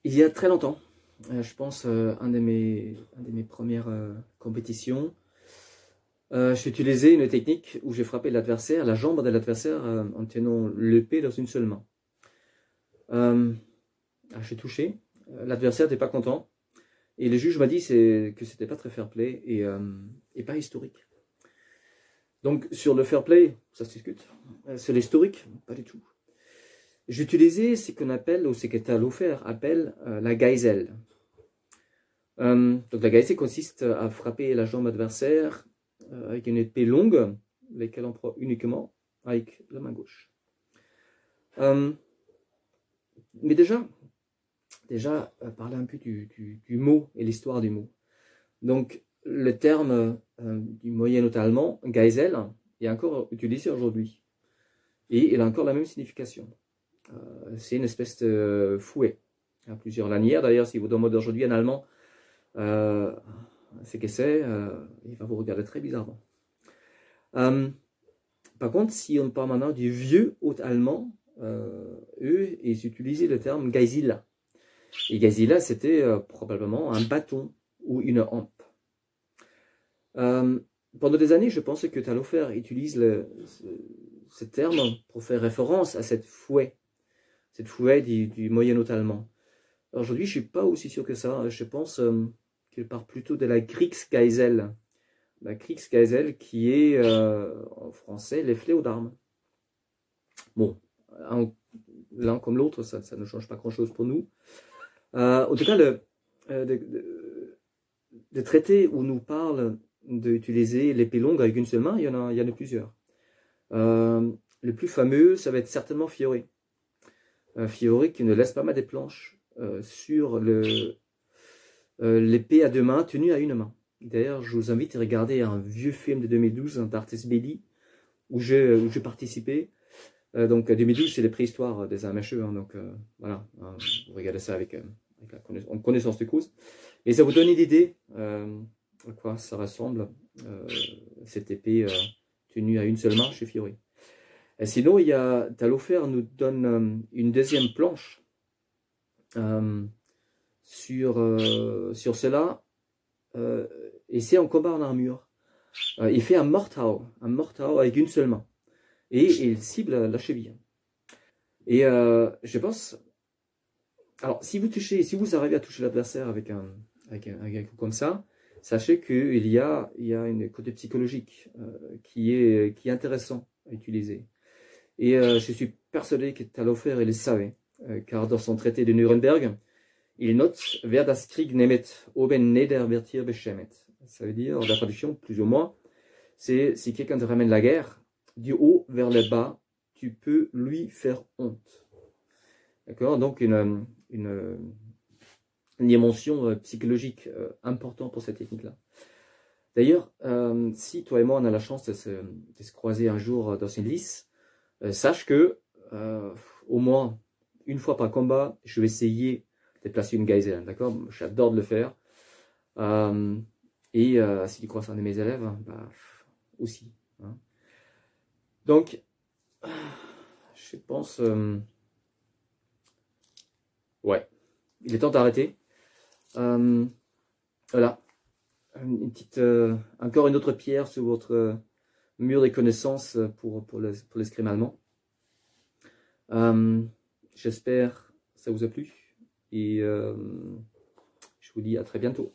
Il y a très longtemps, je pense un de mes premières compétitions, j'ai utilisé une technique où j'ai frappé l'adversaire, la jambe de l'adversaire en tenant l'épée dans une seule main. J'ai touché, l'adversaire n'était pas content et le juge m'a dit que c'était pas très fair-play et pas historique. Donc sur le fair-play, ça se discute. Sur l'historique, pas du tout. J'ai utilisé ce qu'on appelle, ou ce que Talofer appelle la geisel. Donc la geisel consiste à frapper la jambe adversaire avec une épée longue, laquelle on prend uniquement avec la main gauche. Mais déjà parler un peu du mot et l'histoire du mot. Donc le terme du moyen-allemand, geisel, est encore utilisé aujourd'hui. Et il a encore la même signification. C'est une espèce de fouet. Il y a plusieurs lanières. D'ailleurs, si vous demandez aujourd'hui en allemand ce que c'est, il va vous regarder très bizarrement. Par contre, si on parle maintenant du vieux haut-allemand, eux, ils utilisaient le terme Geisila. Et Geisila, c'était probablement un bâton ou une hampe. Pendant des années, je pensais que Talofer utilise ce terme pour faire référence à cette fouet du moyen-allemand. Aujourd'hui, je ne suis pas aussi sûr que ça. Je pense qu'il part plutôt de la Kriegsgeisel. La Kriegsgeisel qui est, en français, les fléaux d'armes. Bon, l'un comme l'autre, ça ne change pas grand-chose pour nous. En tout cas, le traité où nous parle d'utiliser l'épée longue avec une seule main, il y en a plusieurs. Le plus fameux, ça va être certainement Fiore. Fiore qui ne laisse pas mal des planches sur l'épée à deux mains tenue à une main. D'ailleurs, je vous invite à regarder un vieux film de 2012, d'Artes Belli, où j'ai participé. Donc 2012, c'est les préhistoires des armes à cheveux, hein, donc voilà, vous regardez ça avec en connaissance de cause. Et ça vous donne une idée à quoi ça ressemble, cette épée tenue à une seule main chez Fiore. Et sinon, il y a Talofer nous donne une deuxième planche sur cela, et c'est en combat en armure. Il fait un Mordhau avec une seule main, et il cible la cheville. Et je pense, alors si vous arrivez à toucher l'adversaire avec un coup comme ça, sachez qu'il y a une côté psychologique qui est intéressant à utiliser. Et je suis persuadé que Talofer il le savait, car dans son traité de Nuremberg, il note « Wer das Krieg nehmet, oben neder wird hier beschämet ». Ça veut dire, la traduction, plus ou moins, c'est si quelqu'un te ramène la guerre, du haut vers le bas, tu peux lui faire honte. D'accord? Donc une dimension psychologique importante pour cette technique-là. D'ailleurs, si toi et moi on a la chance de se croiser un jour dans une lice, sache que au moins une fois par combat, je vais essayer de placer une geisel, d'accord? J'adore de le faire. Et si tu crois ça un de mes élèves, bah, aussi. Hein. Donc, je pense... ouais, il est temps d'arrêter. Voilà. Une petite, encore une autre pierre sur votre mur des connaissances pour l'escrime allemand. J'espère que ça vous a plu. Et je vous dis à très bientôt.